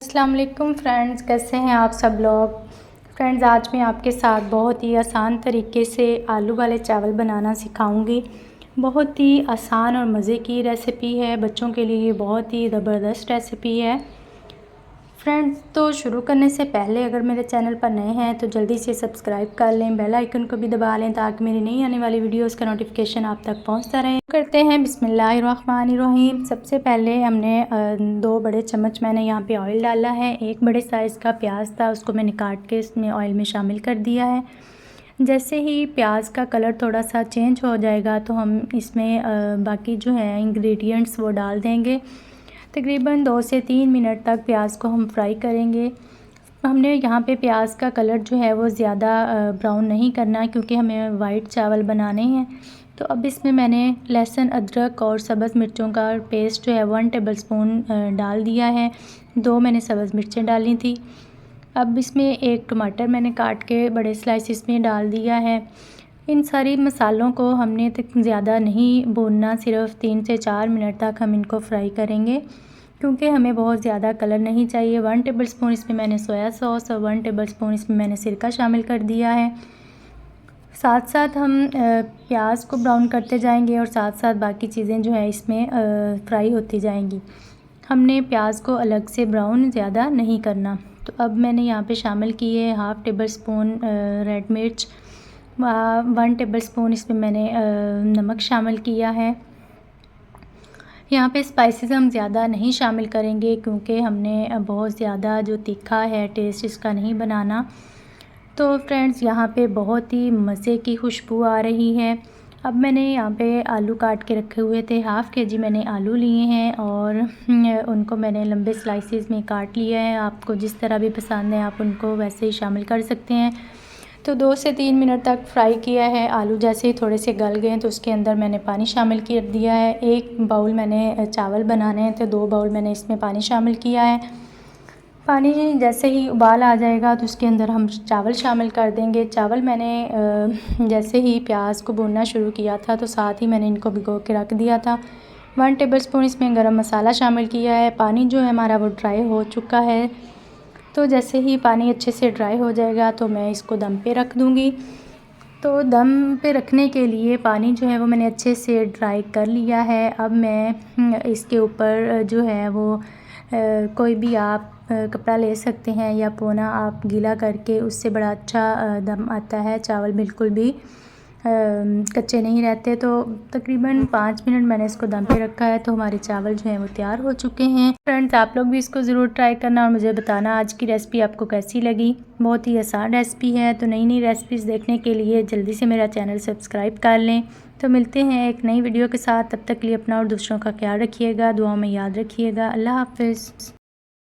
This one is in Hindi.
अस्सलाम वालेकुम फ्रेंड्स, कैसे हैं आप सब लोग। फ्रेंड्स, आज मैं आपके साथ बहुत ही आसान तरीके से आलू वाले चावल बनाना सिखाऊंगी। बहुत ही आसान और मज़े की रेसिपी है, बच्चों के लिए बहुत ही ज़बरदस्त रेसिपी है। फ्रेंड्स, तो शुरू करने से पहले अगर मेरे चैनल पर नए हैं तो जल्दी से सब्सक्राइब कर लें, बेल आइकन को भी दबा लें ताकि मेरी नई आने वाली वीडियोस का नोटिफिकेशन आप तक पहुंचता रहे। करते हैं बिस्मिल्लाहिर्रहमानिर्रहीम। सबसे पहले हमने 2 बड़े चम्मच मैंने यहाँ पे ऑयल डाला है। एक बड़े साइज़ का प्याज था, उसको मैंने काट के इसमें ऑयल में शामिल कर दिया है। जैसे ही प्याज का कलर थोड़ा सा चेंज हो जाएगा तो हम इसमें बाकी जो है इंग्रेडिएंट्स वो डाल देंगे। तकरीबन 2 से 3 मिनट तक प्याज को हम फ्राई करेंगे। हमने यहाँ पे प्याज का कलर जो है वो ज़्यादा ब्राउन नहीं करना, क्योंकि हमें वाइट चावल बनाने हैं। तो अब इसमें मैंने लहसुन, अदरक और सब्ज़ मिर्चों का पेस्ट जो है 1 टेबलस्पून डाल दिया है। 2 मैंने सब्ज़ मिर्चें डाली थी। अब इसमें 1 टमाटर मैंने काट के बड़े स्लाइसिस में डाल दिया है। इन सारी मसालों को हमने तक ज़्यादा नहीं भूनना, सिर्फ 3 से 4 मिनट तक हम इनको फ्राई करेंगे, क्योंकि हमें बहुत ज़्यादा कलर नहीं चाहिए। 1 टेबलस्पून इसमें मैंने सोया सॉस और 1 टेबलस्पून इसमें मैंने सिरका शामिल कर दिया है। साथ साथ हम प्याज को ब्राउन करते जाएंगे और साथ साथ बाकी चीज़ें जो है इसमें फ्राई होती जाएंगी। हमने प्याज को अलग से ब्राउन ज़्यादा नहीं करना। तो अब मैंने यहाँ पे शामिल किए 1/2 टेबलस्पून रेड मिर्च, 1 टेबलस्पून इसमें मैंने नमक शामिल किया है। यहाँ पे स्पाइसेस हम ज़्यादा नहीं शामिल करेंगे, क्योंकि हमने बहुत ज़्यादा जो तीखा है टेस्ट इसका नहीं बनाना। तो फ्रेंड्स, यहाँ पे बहुत ही मज़े की खुशबू आ रही है। अब मैंने यहाँ पे आलू काट के रखे हुए थे, 1/2 केजी मैंने आलू लिए हैं और उनको मैंने लंबे स्लाइसेस में काट लिया है। आपको जिस तरह भी पसंद है आप उनको वैसे ही शामिल कर सकते हैं। तो 2 से 3 मिनट तक फ्राई किया है। आलू जैसे ही थोड़े से गल गए तो उसके अंदर मैंने पानी शामिल कर दिया है। 1 बाउल मैंने चावल बनाने हैं तो 2 बाउल मैंने इसमें पानी शामिल किया है। पानी जैसे ही उबाल आ जाएगा तो उसके अंदर हम चावल शामिल कर देंगे। चावल मैंने जैसे ही प्याज को भूनना शुरू किया था तो साथ ही मैंने इनको भिगो के रख दिया था। 1 टेबलस्पून इसमें गरम मसाला शामिल किया है। पानी जो है हमारा वो ड्राई हो चुका है। तो जैसे ही पानी अच्छे से ड्राई हो जाएगा तो मैं इसको दम पे रख दूँगी। तो दम पे रखने के लिए पानी जो है वो मैंने अच्छे से ड्राई कर लिया है। अब मैं इसके ऊपर जो है वो कोई भी आप कपड़ा ले सकते हैं या पोना आप गीला करके, उससे बड़ा अच्छा दम आता है। चावल बिल्कुल भी कच्चे नहीं रहते। तो तकरीबन 5 मिनट मैंने इसको दम पे रखा है, तो हमारे चावल जो हैं वो तैयार हो चुके हैं। फ्रेंड्स, आप लोग भी इसको ज़रूर ट्राई करना और मुझे बताना आज की रेसिपी आपको कैसी लगी। बहुत ही आसान रेसिपी है। तो नई नई रेसिपीज़ देखने के लिए जल्दी से मेरा चैनल सब्सक्राइब कर लें। तो मिलते हैं एक नई वीडियो के साथ। तब तक के लिए अपना और दूसरों का ख्याल रखिएगा, दुआओं में याद रखिएगा। अल्लाह हाफ़िज़।